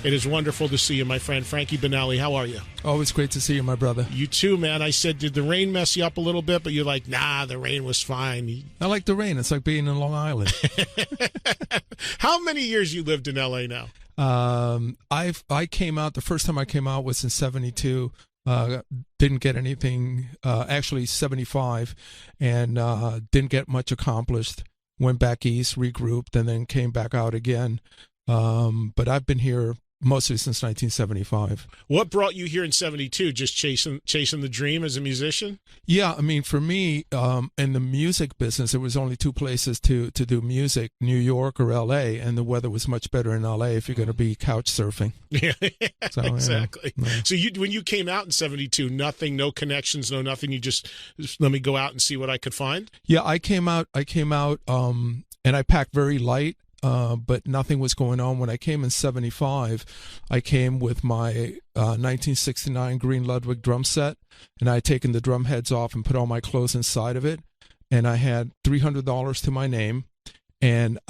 It is wonderful to see you, my friend. Frankie Banali, how are you? Always great to see you, my brother. You too, man. I said, did the rain mess you up a little bit? But you're like, nah, the rain was fine. I like the rain. It's like being in Long Island. How many years you lived in L.A. now? I came out, the first time I came out was in 72. Didn't get anything, actually 75, and didn't get much accomplished. Went back east, regrouped, and then came back out again. But I've been here mostly since 1975. What brought you here in 72? Just chasing the dream as a musician? Yeah, I mean, for me, in the music business, there was only two places to do music, New York or L.A., and the weather was much better in L.A. if you're going to be couch surfing. Yeah, so, exactly. Yeah. So when you came out in 72, nothing, no connections, no nothing, you just let me go out and see what I could find? Yeah, I came out, and I packed very light. But nothing was going on. When I came in 75, I came with my 1969 Green Ludwig drum set, and I had taken the drum heads off and put all my clothes inside of it, and I had $300 to my name, and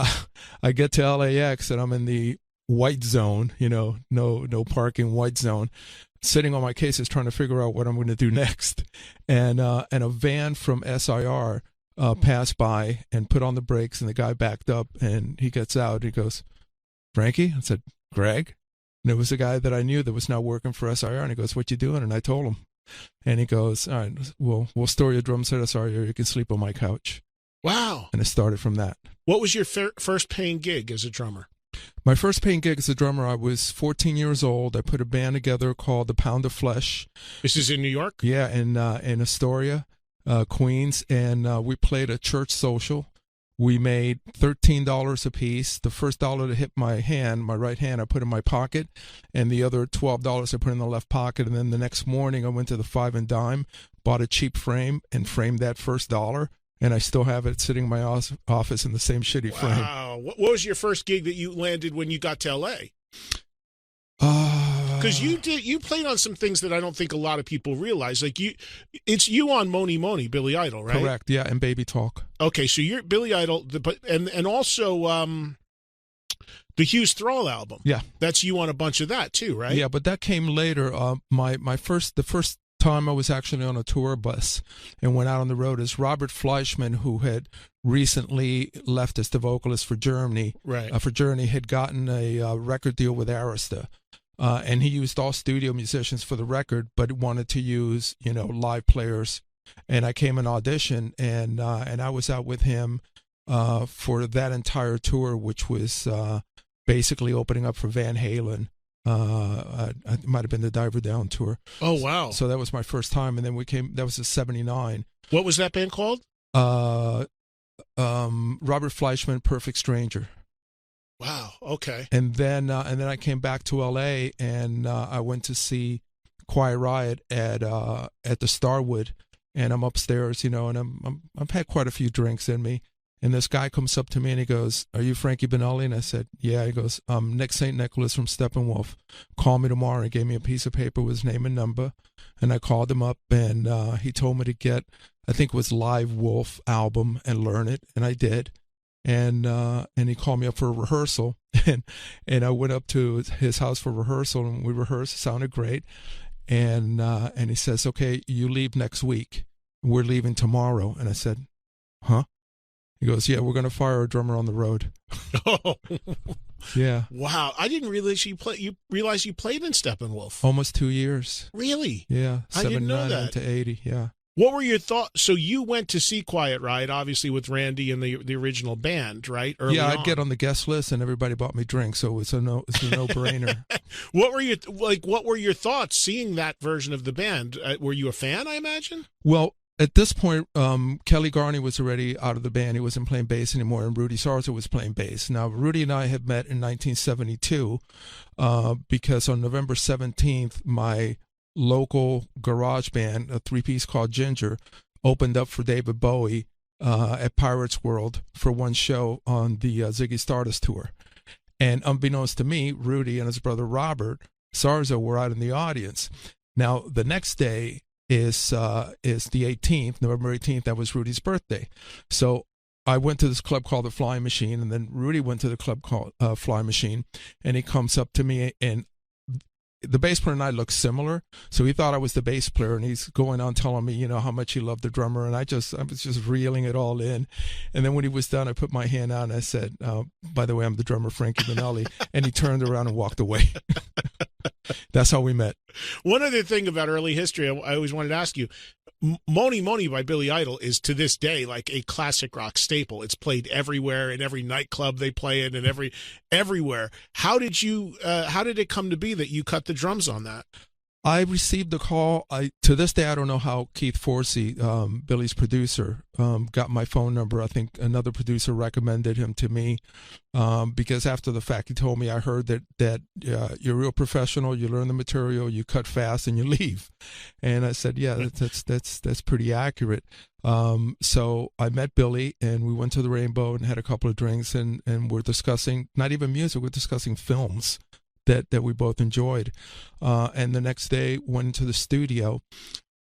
I get to LAX, and I'm in the white zone, no parking, white zone, sitting on my cases trying to figure out what I'm going to do next, and a van from SIR passed by and put on the brakes, and the guy backed up, and he gets out. He goes, "Frankie?" I said, "Greg?" And it was a guy that I knew that was now working for SIR, and he goes, "What you doing?" And I told him, and he goes, "All right, we'll store your drums at SIR. You can sleep on my couch." Wow! And it started from that. What was your first paying gig as a drummer? My first paying gig as a drummer, I was 14 years old. I put a band together called The Pound of Flesh. This is in New York? Yeah, in Astoria. Queens, and we played a church social. We made $13 a piece. The first dollar to hit my right hand, I put in my pocket, and the other $12 I put in the left pocket. And then the next morning, I went to the Five and Dime, bought a cheap frame, and framed that first dollar. And I still have it sitting in my office in the same shitty frame. Wow. What was your first gig that you landed when you got to L.A.? Because you played on some things that I don't think a lot of people realize. Like it's you on Moni Moni, Billy Idol, right? Correct, yeah, and Baby Talk. Okay, so you're Billy Idol, and also the Hughes Thrall album. Yeah, that's you on a bunch of that too, right? Yeah, but that came later. The first time I was actually on a tour bus and went out on the road is Robert Fleischman, who had recently left as the vocalist for Germany. Right. For Journey, had gotten a record deal with Arista. And he used all studio musicians for the record, but wanted to use, live players. And I came and auditioned, and I was out with him for that entire tour, which was basically opening up for Van Halen. It might have been the Diver Down tour. Oh, wow. So that was my first time, and then that was in 79. What was that band called? Robert Fleischman, Perfect Stranger. Wow. Okay. And then I came back to L.A. and I went to see Quiet Riot at the Starwood, and I'm upstairs, and I've had quite a few drinks in me, and this guy comes up to me and he goes, "Are you Frankie Banali?" And I said, "Yeah." He goes, "Nick St. Nicholas from Steppenwolf. Call me tomorrow." He gave me a piece of paper with his name and number, and I called him up, and he told me to get, I think it was Live Wolf album, and learn it, and I did. And he called me up for a rehearsal, and I went up to his house for rehearsal, and we rehearsed. It sounded great, and he says, "Okay, you leave next week. We're leaving tomorrow." And I said, "Huh?" He goes, "Yeah, we're going to fire a drummer on the road." Oh, yeah! Wow, I didn't realize you played in Steppenwolf. Almost 2 years. Really? Yeah, I didn't know that. 79 to 80. Yeah. What were your thoughts? So you went to see Quiet Riot, obviously with Randy and the original band, right? I'd get on the guest list, and everybody bought me drinks, so it's a no-brainer. What were your thoughts seeing that version of the band? Were you a fan, I imagine? Well, at this point, Kelly Garney was already out of the band. He wasn't playing bass anymore, and Rudy Sarzo was playing bass. Now, Rudy and I had met in 1972 because on November 17th, my local garage band, a three-piece called Ginger, opened up for David Bowie at Pirates World for one show on the Ziggy Stardust tour. And unbeknownst to me, Rudy and his brother Robert Sarzo were out in the audience. Now, the next day is the 18th, November 18th. That was Rudy's birthday. So I went to this club called the Flying Machine, and then Rudy went to the club called Flying Machine, and he comes up to me, and the bass player and I looked similar, so he thought I was the bass player, and he's going on telling me, how much he loved the drummer, and I was just reeling it all in. And then when he was done, I put my hand out and I said, by the way, I'm the drummer, Frankie Banali. And he turned around and walked away. That's how we met. One other thing about early history, I always wanted to ask you, Moni Moni by Billy Idol is to this day like a classic rock staple. It's played everywhere in every nightclub they play it, and everywhere. How did it come to be that you cut the drums on that? I received a call. To this day, I don't know how Keith Forsey, Billy's producer, got my phone number. I think another producer recommended him to me because after the fact, he told me, I heard that you're a real professional. You learn the material, you cut fast, and you leave. And I said, yeah, that's pretty accurate. So I met Billy, and we went to the Rainbow and had a couple of drinks, and we're discussing not even music, we're discussing films that we both enjoyed. And the next day went into the studio,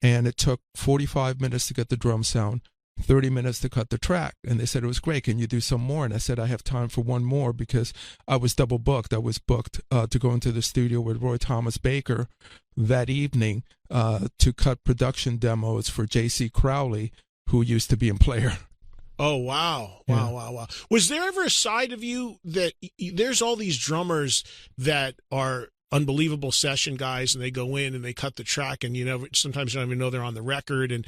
and it took 45 minutes to get the drum sound, 30 minutes to cut the track. And they said, it was great. Can you do some more? And I said, I have time for one more, because I was double booked. I was booked to go into the studio with Roy Thomas Baker that evening to cut production demos for J.C. Crowley, who used to be in Player. Oh, wow. Wow. Was there ever a side of you that there's all these drummers that are unbelievable session guys, and they go in and they cut the track, and sometimes you don't even know they're on the record, and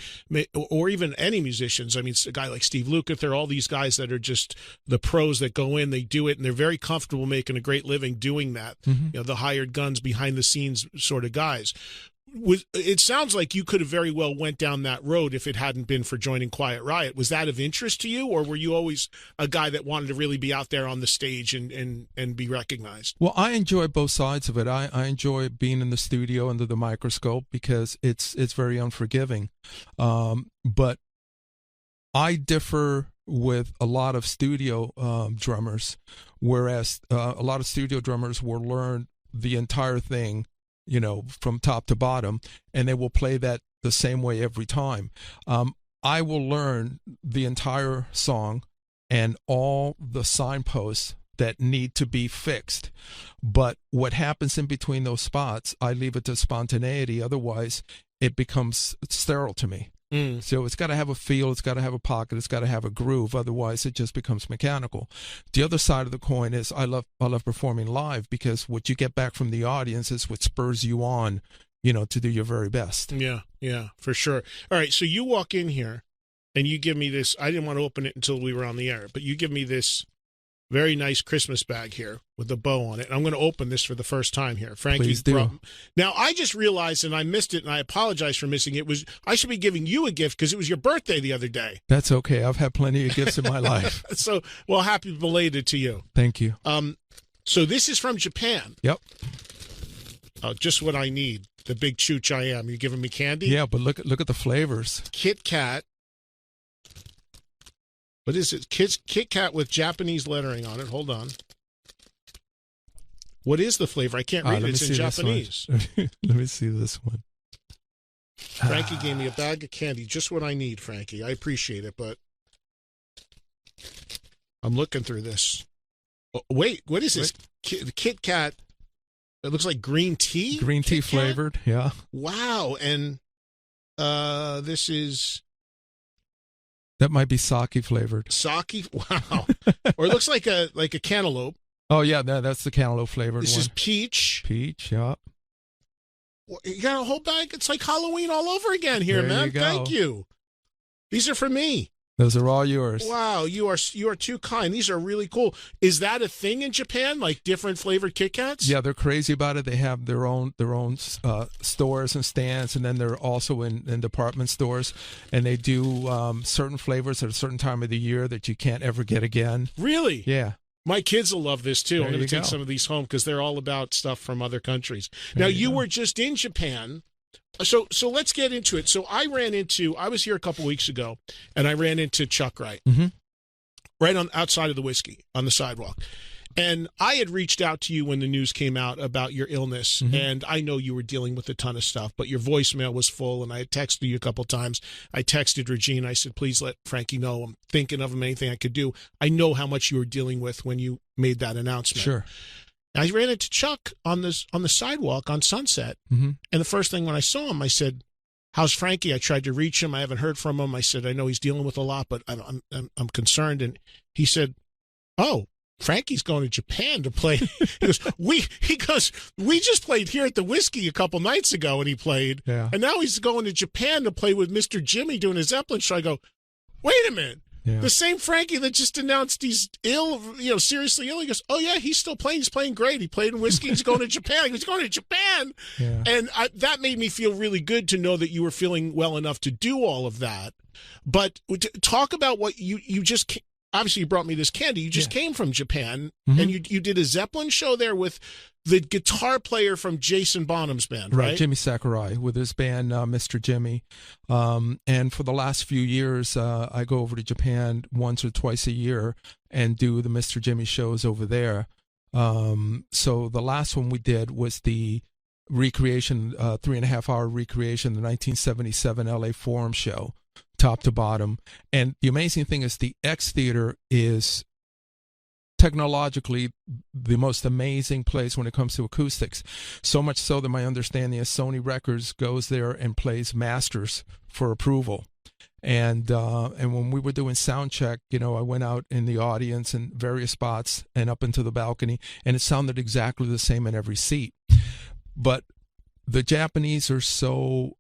or even any musicians. I mean, a guy like Steve Lukather, all these guys that are just the pros that go in, they do it, and they're very comfortable making a great living doing that. Mm-hmm. The hired guns, behind the scenes sort of guys. It sounds like you could have very well went down that road if it hadn't been for joining Quiet Riot. Was that of interest to you, or were you always a guy that wanted to really be out there on the stage and be recognized? Well, I enjoy both sides of it. I enjoy being in the studio under the microscope because it's very unforgiving. But I differ with a lot of studio drummers, whereas a lot of studio drummers will learn the entire thing, from top to bottom, and they will play that the same way every time. I will learn the entire song and all the signposts that need to be fixed. But what happens in between those spots, I leave it to spontaneity. Otherwise, it becomes sterile to me. So it's got to have a feel, it's got to have a pocket, it's got to have a groove. Otherwise, it just becomes mechanical. The other side of the coin is I love performing live, because what you get back from the audience is what spurs you on, to do your very best. Yeah, for sure. All right, so you walk in here and you give me this. I didn't want to open it until we were on the air, but you give me this very nice Christmas bag here with a bow on it. And I'm going to open this for the first time here. Frankie, please do. Now, I just realized, and I missed it, and I apologize for missing it, I should be giving you a gift because it was your birthday the other day. That's okay. I've had plenty of gifts in my life. So, well, happy belated to you. Thank you. So this is from Japan. Yep. Just what I need. The big chooch I am. You giving me candy? Yeah, but look at the flavors. Kit Kat. What is it? Kit Kat with Japanese lettering on it. Hold on. What is the flavor? I can't read it. It's in Japanese. Let me see this one. Frankie gave me a bag of candy. Just what I need, Frankie. I appreciate it, but I'm looking through this. Oh, wait, what is this? Kit Kat. It looks like green tea? Green tea flavored, yeah. Wow. And this is... That might be sake flavored. Sake? Wow. Or it looks like a cantaloupe. Oh, yeah, that's the cantaloupe flavored This one. is peach. Peach, yeah. You got a whole bag? It's like Halloween all over again here, There man. you go. Thank you. These are for me. Those are all yours. Wow, you are too kind. These are really cool. Is that a thing in Japan, like different flavored Kit Kats? Yeah, they're crazy about it. They have their own stores and stands, and then they're also in department stores, and they do certain flavors at a certain time of the year that you can't ever get again. Really? Yeah. My kids will love this too. There I'm going you to take go. some of these home because they're all about stuff from other countries. There Now, you you go. were just in Japan. So let's get into it. So I was here a couple weeks ago, and I ran into Chuck Wright, right outside of the whiskey on the sidewalk. And I had reached out to you when the news came out about your illness, and I know you were dealing with a ton of stuff, but your voicemail was full, and I had texted you a couple times. I texted Regine. I said, please let Frankie know I'm thinking of him, anything I could do. I know how much you were dealing with when you made that announcement. Sure. I ran into Chuck on the sidewalk on Sunset, and the first thing when I saw him, I said, "How's Frankie?" I tried to reach him. I haven't heard from him. I said, "I know he's dealing with a lot, but I'm concerned." And he said, "Oh, Frankie's going to Japan to play." We just played here at the Whiskey a couple nights ago, and he played, and now he's going to Japan to play with Mr. Jimmy doing his Zeppelin show." I go, "Wait a minute." Yeah. The same Frankie that just announced he's ill, seriously ill. He goes, "Oh yeah, he's still playing. He's playing great. He played in Whiskey. He's going to Japan. He's going to Japan." Yeah. And that made me feel really good to know that you were feeling well enough to do all of that. But talk about what you just, obviously you brought me this candy. You just came from Japan, and you did a Zeppelin show there with the guitar player from Jason Bonham's band, right? Jimmy Sakurai with his band, Mr. Jimmy. And for the last few years, I go over to Japan once or twice a year and do the Mr. Jimmy shows over there. So the last one we did was the recreation, 3.5-hour recreation, the 1977 LA Forum show, top to bottom. And the amazing thing is the X Theater is technologically the most amazing place when it comes to acoustics, so much so that my understanding is Sony Records goes there and plays masters for approval. And when we were doing sound check, I went out in the audience in various spots and up into the balcony, and it sounded exactly the same in every seat. But the Japanese are so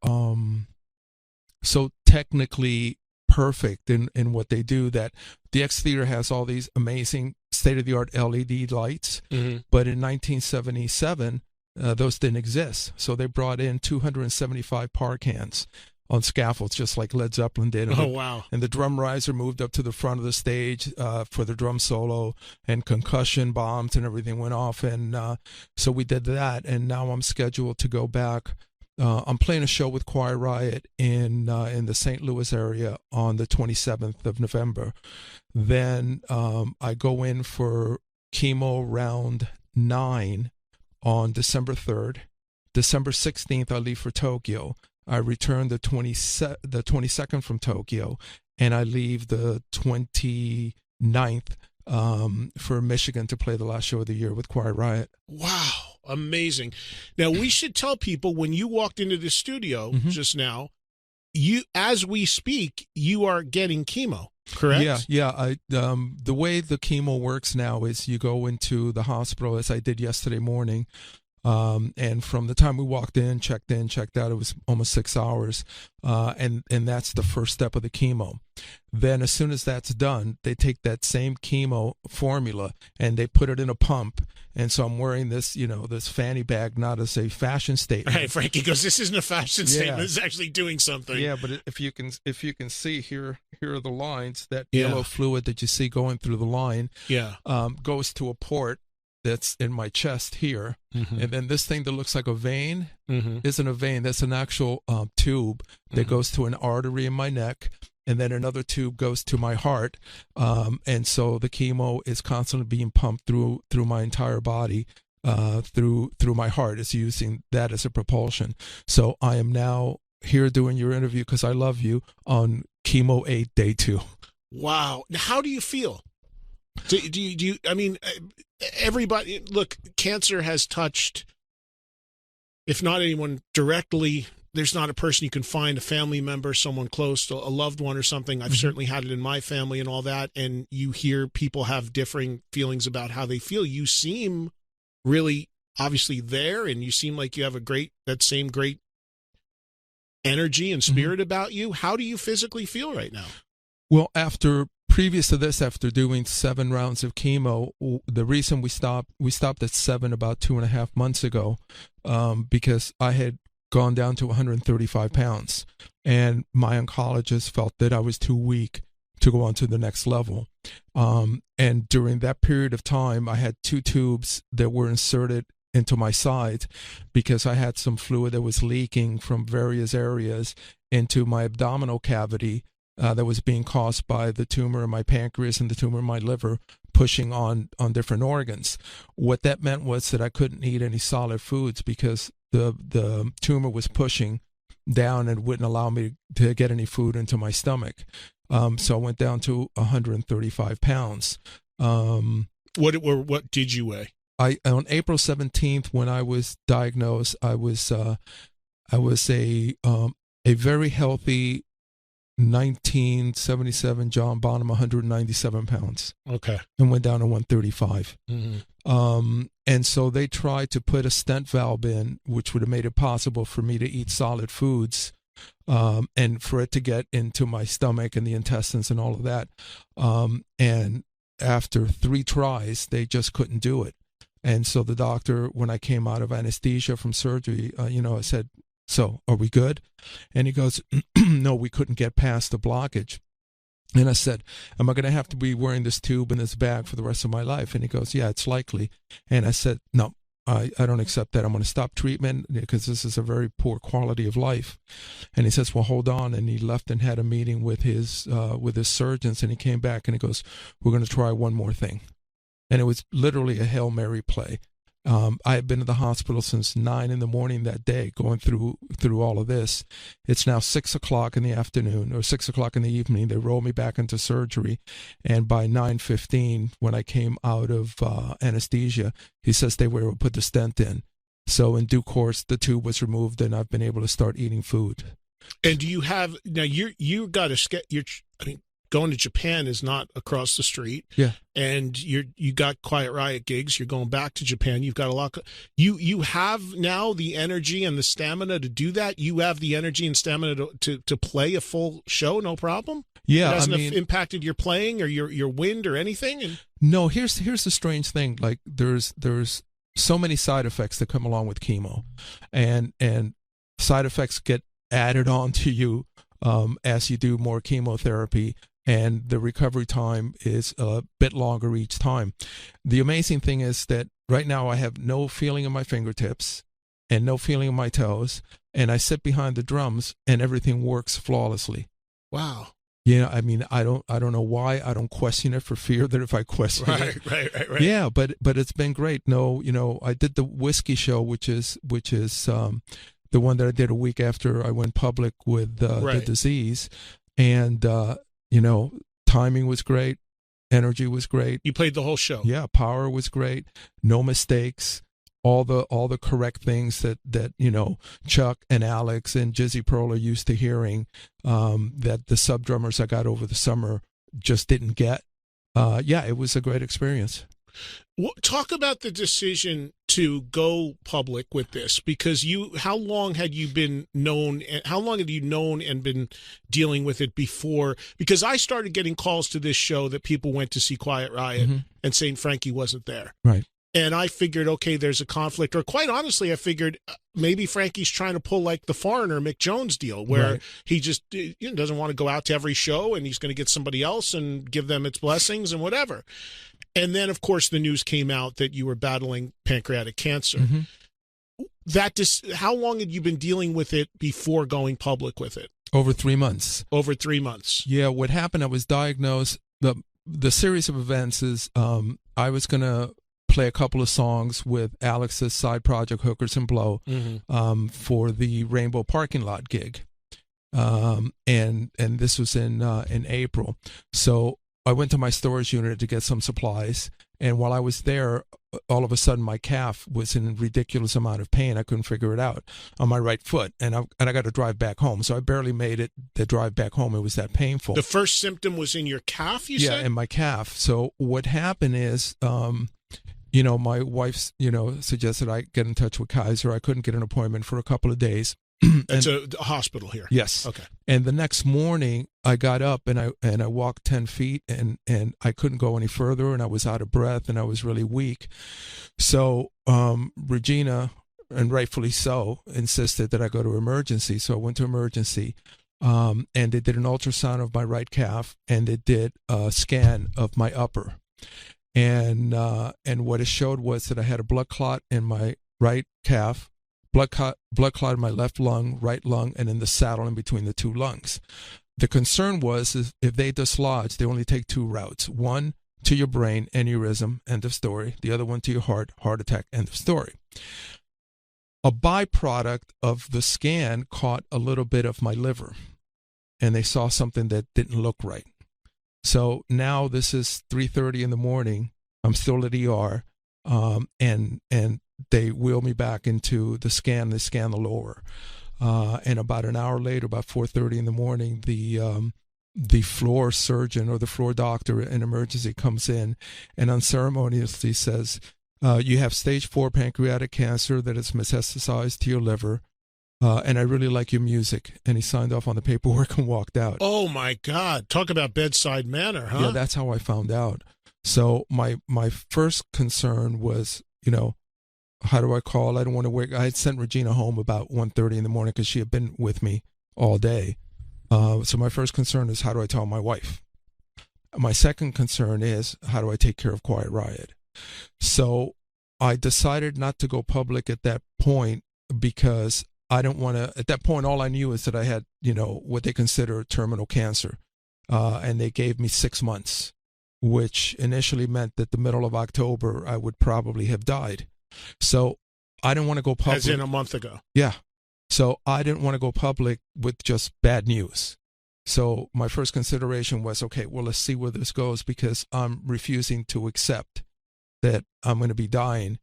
technically perfect in what they do that the X Theater has all these amazing state-of-the-art LED lights, but in 1977 those didn't exist, so they brought in 275 par cans on scaffolds, just like Led Zeppelin did. And wow. And the drum riser moved up to the front of the stage for the drum solo, and concussion bombs and everything went off, and so we did that, and now I'm scheduled to go back. I'm playing a show with Choir Riot in the St. Louis area on the 27th of November. Then I go in for chemo round 9 on December 3rd. December 16th, I leave for Tokyo. I return the 22nd from Tokyo, and I leave the 29th for Michigan to play the last show of the year with Choir Riot. Wow. Amazing. Now, we should tell people, when you walked into the studio just now, as we speak, you are getting chemo, correct? Yeah. The way the chemo works now is you go into the hospital, as I did yesterday morning, and from the time we walked in, checked out, it was almost 6 hours, and that's the first step of the chemo. Then as soon as that's done, they take that same chemo formula and they put it in a pump. And so I'm wearing this, this fanny bag, not as a fashion statement. Right, Frankie goes, "This isn't a fashion statement. It's actually doing something." Yeah, but if you can see here are the lines. That yellow fluid that you see going through the line, goes to a port that's in my chest here, and then this thing that looks like a vein isn't a vein. That's an actual tube that goes to an artery in my neck, and then another tube goes to my heart, and so the chemo is constantly being pumped through my entire body, through my heart. It's using that as a propulsion. So I am now here doing your interview because I love you on chemo 8 day 2. Wow. Now, how do you feel? Do you? I mean, everybody. Look, cancer has touched, if not anyone directly. There's not a person you can find, a family member, someone close, a loved one or something. I've certainly had it in my family and all that. And you hear people have differing feelings about how they feel. You seem really obviously there, and you seem like you have that same great energy and spirit about you. How do you physically feel right now? Well, previous to this, after doing 7 rounds of chemo, the reason we stopped at 7 about 2.5 months ago, because I had gone down to 135 pounds, and my oncologist felt that I was too weak to go on to the next level. And during that period of time, I had 2 tubes that were inserted into my sides because I had some fluid that was leaking from various areas into my abdominal cavity, that was being caused by the tumor in my pancreas and the tumor in my liver pushing on different organs. What that meant was that I couldn't eat any solid foods because the tumor was pushing down and wouldn't allow me to get any food into my stomach. So I went down to 135 pounds. What did you weigh? on April 17th, when I was diagnosed, I was a very healthy 1977 John Bonham, 197 pounds. Okay. And went down to 135. Mm-hmm. And so they tried to put a stent valve in, which would have made it possible for me to eat solid foods, and for it to get into my stomach and the intestines and all of that. And after 3 tries, they just couldn't do it. And so the doctor, when I came out of anesthesia from surgery, I said, "So are we good?" And he goes, "No, we couldn't get past the blockage." And I said, "Am I going to have to be wearing this tube and this bag for the rest of my life?" And he goes, "Yeah, it's likely." And I said, "No, I don't accept that. I'm going to stop treatment because this is a very poor quality of life." And he says, "Well, hold on." And he left and had a meeting with his surgeons, and he came back and he goes, "We're going to try one more thing." And it was literally a Hail Mary play. I had been in the hospital since 9 a.m. that day, going through all of this. It's now 6 o'clock in the afternoon, or 6 o'clock in the evening. They rolled me back into surgery, and by 9:15, when I came out of anesthesia, he says they were able to put the stent in. So in due course, the tube was removed, and I've been able to start eating food. And do you have now? You got to going to Japan is not across the street. Yeah. And you got Quiet Riot gigs. You're going back to Japan. You've got a lot. You have now the energy and the stamina to do that. You have the energy and stamina to play a full show, no problem. Yeah. It hasn't impacted your playing or your wind or anything. No. Here's the strange thing. Like there's so many side effects that come along with chemo, and side effects get added on to you as you do more chemotherapy. And the recovery time is a bit longer each time. The amazing thing is that right now I have no feeling in my fingertips and no feeling in my toes, and I sit behind the drums and everything works flawlessly. Wow. Yeah, I mean, I don't know why. I don't question it for fear that if I question it. Right. Yeah, but it's been great. No, I did the whiskey show, which is the one that I did a week after I went public with the disease, and timing was great, energy was great. You played the whole show. Yeah, power was great, no mistakes, all the correct things that Chuck and Alex and Jizzy Pearl are used to hearing, that the sub drummers I got over the summer just didn't get. Yeah, it was a great experience. Talk about the decision to go public with this, because how long had you known and been dealing with it before? Because I started getting calls to this show that people went to see Quiet Riot and saying Frankie wasn't there. Right. And I figured, okay, there's a conflict. Or quite honestly, I figured maybe Frankie's trying to pull like the Foreigner Mick Jones deal, where he just doesn't want to go out to every show and he's going to get somebody else and give them its blessings and whatever. And then, of course, the news came out that you were battling pancreatic cancer. How long had you been dealing with it before going public with it? Over 3 months. Over 3 months. Yeah, what happened, I was diagnosed. The series of events is I was going to play a couple of songs with Alex's side project, Hookers and Blow, for the Rainbow Parking Lot gig. And this was in April. So I went to my storage unit to get some supplies, and while I was there, all of a sudden my calf was in a ridiculous amount of pain. I couldn't figure it out on my right foot, and I got to drive back home. So I barely made it the drive back home. It was that painful. The first symptom was in your calf, you said? Yeah, in my calf. So what happened is, my wife, suggested I get in touch with Kaiser. I couldn't get an appointment for a couple of days. It's a hospital here. Yes. Okay. And the next morning, I got up and I walked 10 feet and I couldn't go any further, and I was out of breath and I was really weak. So Regina, and rightfully so, insisted that I go to emergency. So I went to emergency, and they did an ultrasound of my right calf, and they did a scan of my upper. And what it showed was that I had a blood clot in my right calf, blood clot in my left lung, right lung, and in the saddle in between the two lungs. The concern was if they dislodge, they only take 2 routes. One to your brain, aneurysm, end of story. The other one to your heart attack, end of story. A byproduct of the scan caught a little bit of my liver, and they saw something that didn't look right. So now this is 3:30 in the morning. I'm still at ER. and they wheel me back into the scan. They scan the lower, and about an hour later, about 4:30 in the morning, the floor surgeon or the floor doctor in emergency comes in and unceremoniously says, you have stage 4 pancreatic cancer that is metastasized to your liver, and I really like your music. And he signed off on the paperwork and walked out. Oh, my God. Talk about bedside manner, huh? Yeah, that's how I found out. So my first concern was, how do I call? I don't want to wake. I had sent Regina home about 1:30 in the morning because she had been with me all day. So my first concern is, how do I tell my wife? My second concern is, how do I take care of Quiet Riot? So I decided not to go public at that point because I don't want to. At that point, all I knew is that I had, what they consider terminal cancer, and they gave me 6 months, which initially meant that the middle of October I would probably have died. So I didn't want to go public. As in a month ago. Yeah. So I didn't want to go public with just bad news. So my first consideration was, okay, well, let's see where this goes, because I'm refusing to accept that I'm going to be dying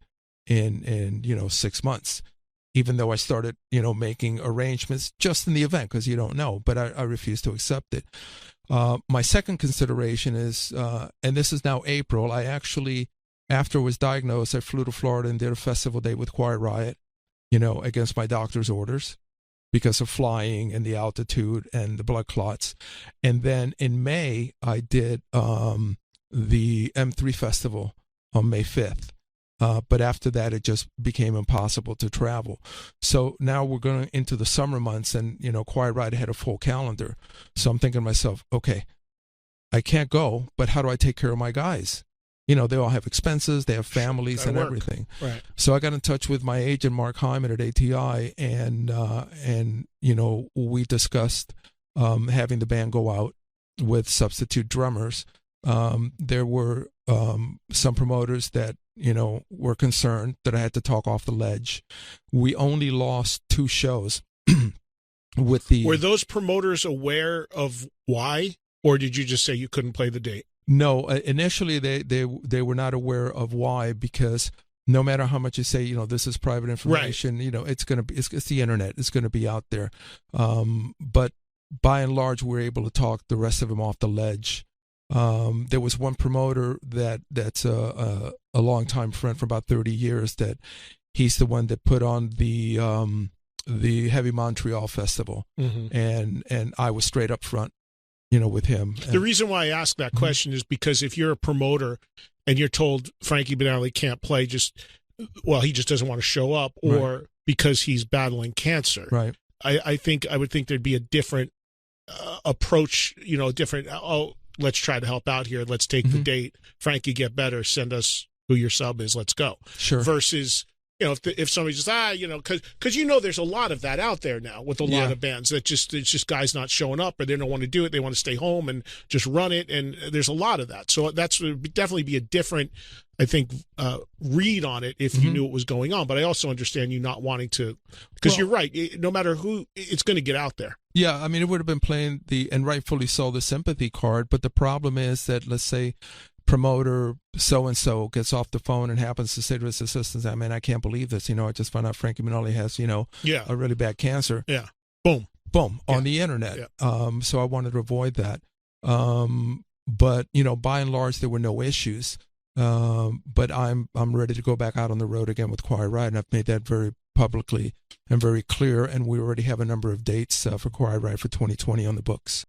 in 6 months, even though I started, making arrangements just in the event, because you don't know, but I refuse to accept it. My second consideration is, and this is now April, I actually, after I was diagnosed, I flew to Florida and did a festival date with Quiet Riot, against my doctor's orders because of flying and the altitude and the blood clots. And then in May, I did the M3 festival on May 5th. But after that, it just became impossible to travel. So now we're going into the summer months, and, Quiet Riot had a full calendar. So I'm thinking to myself, okay, I can't go, but how do I take care of my guys? They all have expenses, they have families and everything. Right. So I got in touch with my agent, Mark Hyman at ATI, and we discussed having the band go out with substitute drummers. There were some promoters that, were concerned that I had to talk off the ledge. We only lost 2 shows with the... Were those promoters aware of why, or did you just say you couldn't play the date? No, initially they were not aware of why, because no matter how much you say, this is private information, right, it's the internet, it's going to be out there. But by and large, we're able to talk the rest of them off the ledge. There was one promoter that's a longtime friend for about 30 years, that he's the one that put on the Heavy Montreal Festival, mm-hmm, and I was straight up front, with him. The reason why I ask that question is because if you're a promoter and you're told Frankie Banali can't play, he just doesn't want to show up, or right, because he's battling cancer. Right. I would think there'd be a different approach, different, let's try to help out here. Let's take, mm-hmm, the date. Frankie, get better. Send us who your sub is. Let's go. Sure. Versus, if somebody just, because there's a lot of that out there now with a lot of bands that it's just guys not showing up, or they don't want to do it. They want to stay home and just run it. And there's a lot of that. So that's would definitely be a different, I think, read on it if, mm-hmm, you knew what was going on. But I also understand you not wanting to, because you're right. No matter who, it's going to get out there. Yeah, I mean, it would have been playing and rightfully so, the sympathy card. But the problem is that, let's say, promoter so-and-so gets off the phone and happens to say to his assistants, I can't believe this. I just found out Frankie Banali has, a really bad cancer. Yeah. Boom. On the internet. Yeah. So I wanted to avoid that. But, by and large, there were no issues. But I'm ready to go back out on the road again with Quiet Riot, and I've made that very publicly and very clear. And we already have a number of dates for Quiet Riot for 2020 on the books.